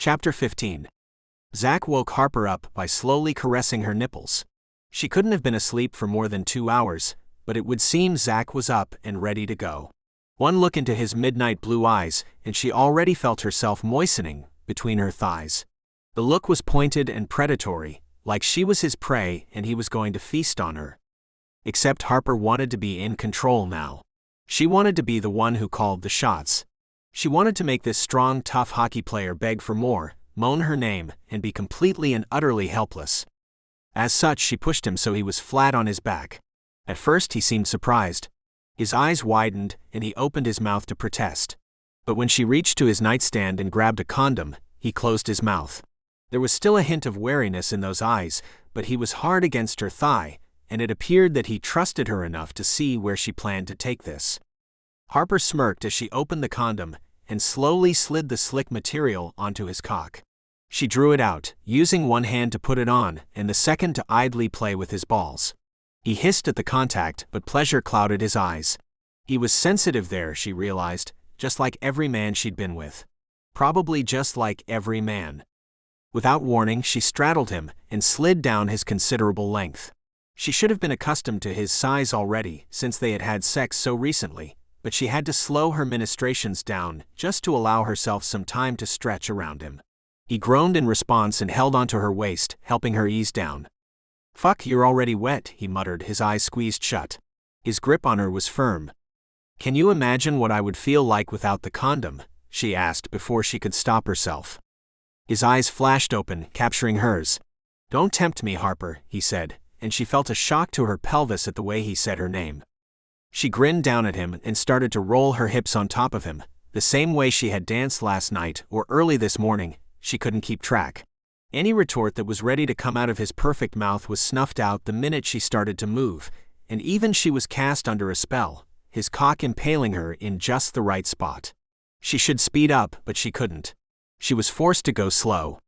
Chapter 15. Zach woke Harper up by slowly caressing her nipples. She couldn't have been asleep for more than 2 hours, but it would seem Zach was up and ready to go. One look into his midnight blue eyes, and she already felt herself moistening between her thighs. The look was pointed and predatory, like she was his prey and he was going to feast on her. Except Harper wanted to be in control now. She wanted to be the one who called the shots. She wanted to make this strong, tough hockey player beg for more, moan her name, and be completely and utterly helpless. As such, she pushed him so he was flat on his back. At first, he seemed surprised. His eyes widened, and he opened his mouth to protest. But when she reached to his nightstand and grabbed a condom, he closed his mouth. There was still a hint of wariness in those eyes, but he was hard against her thigh, and it appeared that he trusted her enough to see where she planned to take this. Harper smirked as she opened the condom and slowly slid the slick material onto his cock. She drew it out, using one hand to put it on and the second to idly play with his balls. He hissed at the contact, but pleasure clouded his eyes. He was sensitive there, she realized, just like every man she'd been with. Probably just like every man. Without warning, she straddled him and slid down his considerable length. She should have been accustomed to his size already, since they had had sex so recently, but she had to slow her ministrations down just to allow herself some time to stretch around him. He groaned in response and held onto her waist, helping her ease down. "Fuck, you're already wet," he muttered, his eyes squeezed shut. His grip on her was firm. "Can you imagine what I would feel like without the condom?" she asked before she could stop herself. His eyes flashed open, capturing hers. "Don't tempt me, Harper," he said, and she felt a shock to her pelvis at the way he said her name. She grinned down at him and started to roll her hips on top of him, the same way she had danced last night or early this morning. She couldn't keep track. Any retort that was ready to come out of his perfect mouth was snuffed out the minute she started to move, and even she was cast under a spell, his cock impaling her in just the right spot. She should speed up, but she couldn't. She was forced to go slow.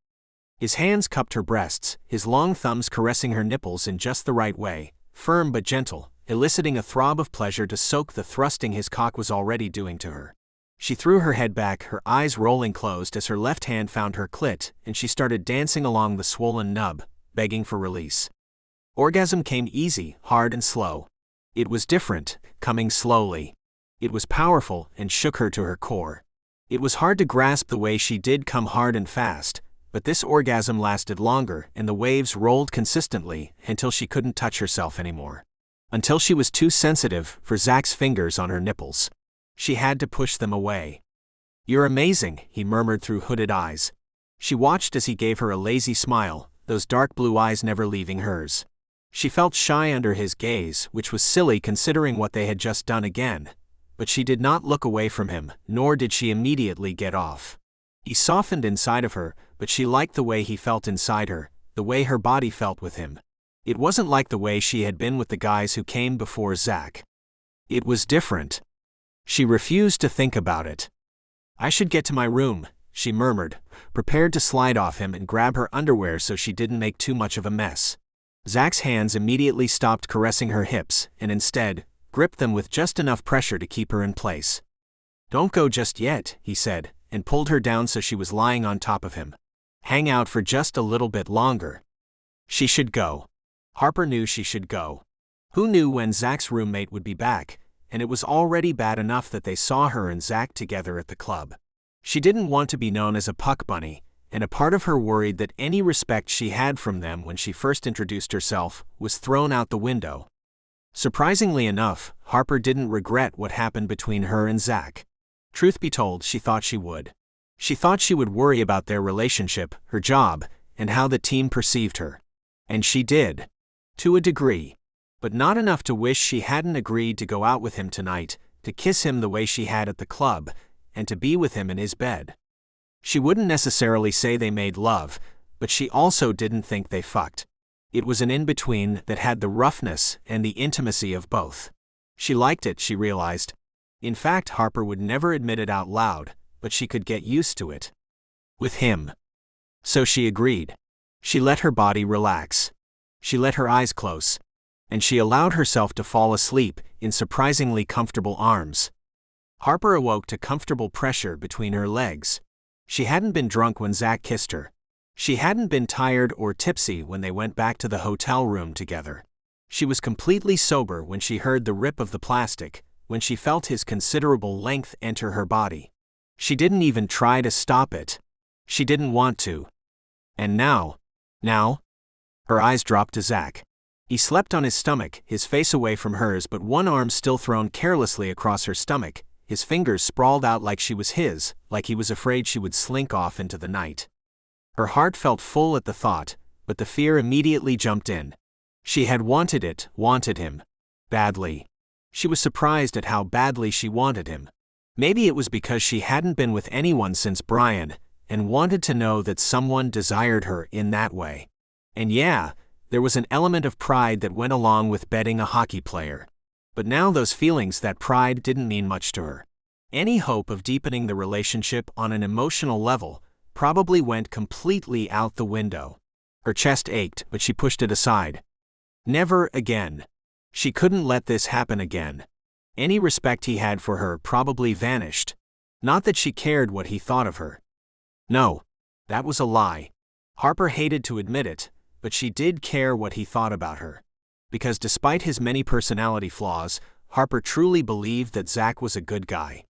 His hands cupped her breasts, his long thumbs caressing her nipples in just the right way, firm but gentle, eliciting a throb of pleasure to soak the thrusting his cock was already doing to her. She threw her head back, her eyes rolling closed as her left hand found her clit, and she started dancing along the swollen nub, begging for release. Orgasm came easy, hard and slow. It was different, coming slowly. It was powerful and shook her to her core. It was hard to grasp the way she did come hard and fast, but this orgasm lasted longer and the waves rolled consistently until she couldn't touch herself anymore. Until she was too sensitive for Zach's fingers on her nipples. She had to push them away. "You're amazing," he murmured through hooded eyes. She watched as he gave her a lazy smile, those dark blue eyes never leaving hers. She felt shy under his gaze, which was silly considering what they had just done again, but she did not look away from him, nor did she immediately get off. He softened inside of her, but she liked the way he felt inside her, the way her body felt with him. It wasn't like the way she had been with the guys who came before Zach. It was different. She refused to think about it. "I should get to my room," she murmured, prepared to slide off him and grab her underwear so she didn't make too much of a mess. Zach's hands immediately stopped caressing her hips and instead gripped them with just enough pressure to keep her in place. "Don't go just yet," he said, and pulled her down so she was lying on top of him. "Hang out for just a little bit longer." She should go. Harper knew she should go. Who knew when Zach's roommate would be back, and it was already bad enough that they saw her and Zach together at the club. She didn't want to be known as a puck bunny, and a part of her worried that any respect she had from them when she first introduced herself was thrown out the window. Surprisingly enough, Harper didn't regret what happened between her and Zach. Truth be told, she thought she would. She thought she would worry about their relationship, her job, and how the team perceived her. And she did. To a degree. But not enough to wish she hadn't agreed to go out with him tonight, to kiss him the way she had at the club, and to be with him in his bed. She wouldn't necessarily say they made love, but she also didn't think they fucked. It was an in-between that had the roughness and the intimacy of both. She liked it, she realized. In fact, Harper would never admit it out loud, but she could get used to it. With him. So she agreed. She let her body relax. She let her eyes close. And she allowed herself to fall asleep in surprisingly comfortable arms. Harper awoke to comfortable pressure between her legs. She hadn't been drunk when Zach kissed her. She hadn't been tired or tipsy when they went back to the hotel room together. She was completely sober when she heard the rip of the plastic, when she felt his considerable length enter her body. She didn't even try to stop it. She didn't want to. And now? Her eyes dropped to Zach. He slept on his stomach, his face away from hers but one arm still thrown carelessly across her stomach, his fingers sprawled out like she was his, like he was afraid she would slink off into the night. Her heart felt full at the thought, but the fear immediately jumped in. She had wanted him. Badly. She was surprised at how badly she wanted him. Maybe it was because she hadn't been with anyone since Brian, and wanted to know that someone desired her in that way. And yeah, there was an element of pride that went along with being a hockey player. But now those feelings, that pride, didn't mean much to her. Any hope of deepening the relationship on an emotional level probably went completely out the window. Her chest ached, but she pushed it aside. Never again. She couldn't let this happen again. Any respect he had for her probably vanished. Not that she cared what he thought of her. No, that was a lie. Harper hated to admit it, but she did care what he thought about her. Because despite his many personality flaws, Harper truly believed that Zach was a good guy.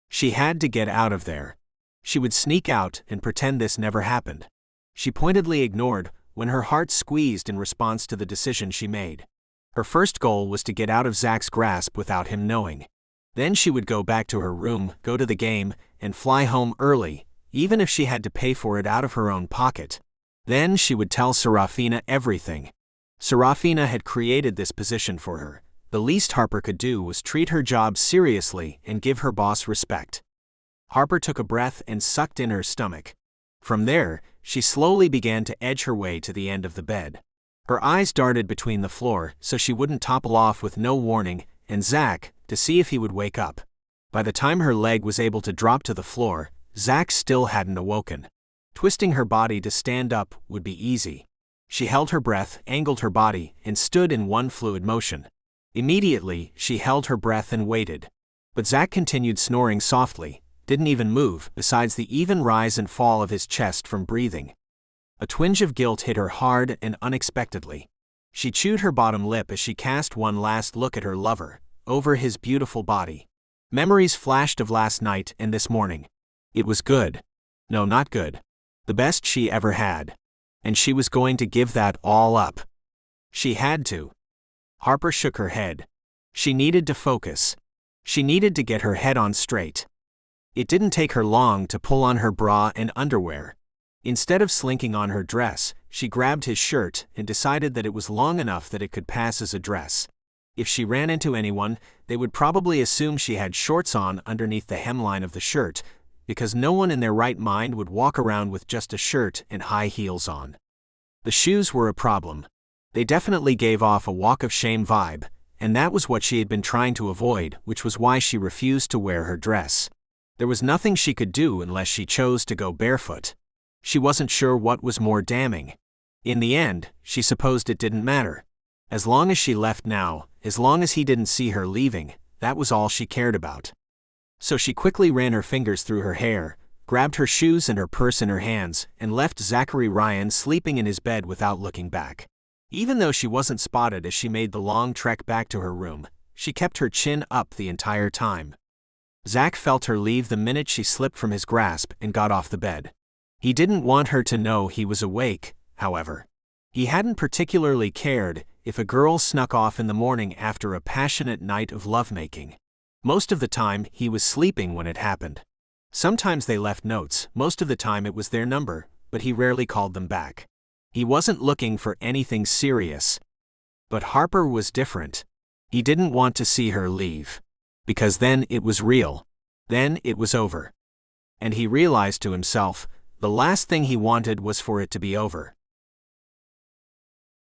She had to get out of there. She would sneak out and pretend this never happened. She pointedly ignored when her heart squeezed in response to the decision she made. Her first goal was to get out of Zach's grasp without him knowing. Then she would go back to her room, go to the game, and fly home early, even if she had to pay for it out of her own pocket. Then she would tell Serafina everything. Serafina had created this position for her. The least Harper could do was treat her job seriously and give her boss respect. Harper took a breath and sucked in her stomach. From there, she slowly began to edge her way to the end of the bed. Her eyes darted between the floor so she wouldn't topple off with no warning, and Zach, to see if he would wake up. By the time her leg was able to drop to the floor, Zach still hadn't awoken. Twisting her body to stand up would be easy. She held her breath, angled her body, and stood in one fluid motion. Immediately, she held her breath and waited. But Zach continued snoring softly, didn't even move, besides the even rise and fall of his chest from breathing. A twinge of guilt hit her hard and unexpectedly. She chewed her bottom lip as she cast one last look at her lover, over his beautiful body. Memories flashed of last night and this morning. It was good. No, not good. The best she ever had. And she was going to give that all up. She had to. Harper shook her head. She needed to focus. She needed to get her head on straight. It didn't take her long to pull on her bra and underwear. Instead of slinking on her dress, she grabbed his shirt and decided that it was long enough that it could pass as a dress. If she ran into anyone, they would probably assume she had shorts on underneath the hemline of the shirt, because no one in their right mind would walk around with just a shirt and high heels on. The shoes were a problem. They definitely gave off a walk of shame vibe, and that was what she had been trying to avoid, which was why she refused to wear her dress. There was nothing she could do unless she chose to go barefoot. She wasn't sure what was more damning. In the end, she supposed it didn't matter. As long as she left now, as long as he didn't see her leaving, that was all she cared about. So she quickly ran her fingers through her hair, grabbed her shoes and her purse in her hands, and left Zachary Ryan sleeping in his bed without looking back. Even though she wasn't spotted as she made the long trek back to her room, she kept her chin up the entire time. Zach felt her leave the minute she slipped from his grasp and got off the bed. He didn't want her to know he was awake, however. He hadn't particularly cared if a girl snuck off in the morning after a passionate night of lovemaking. Most of the time, he was sleeping when it happened. Sometimes they left notes, most of the time it was their number, but he rarely called them back. He wasn't looking for anything serious. But Harper was different. He didn't want to see her leave. Because then it was real. Then it was over. And he realized to himself, the last thing he wanted was for it to be over.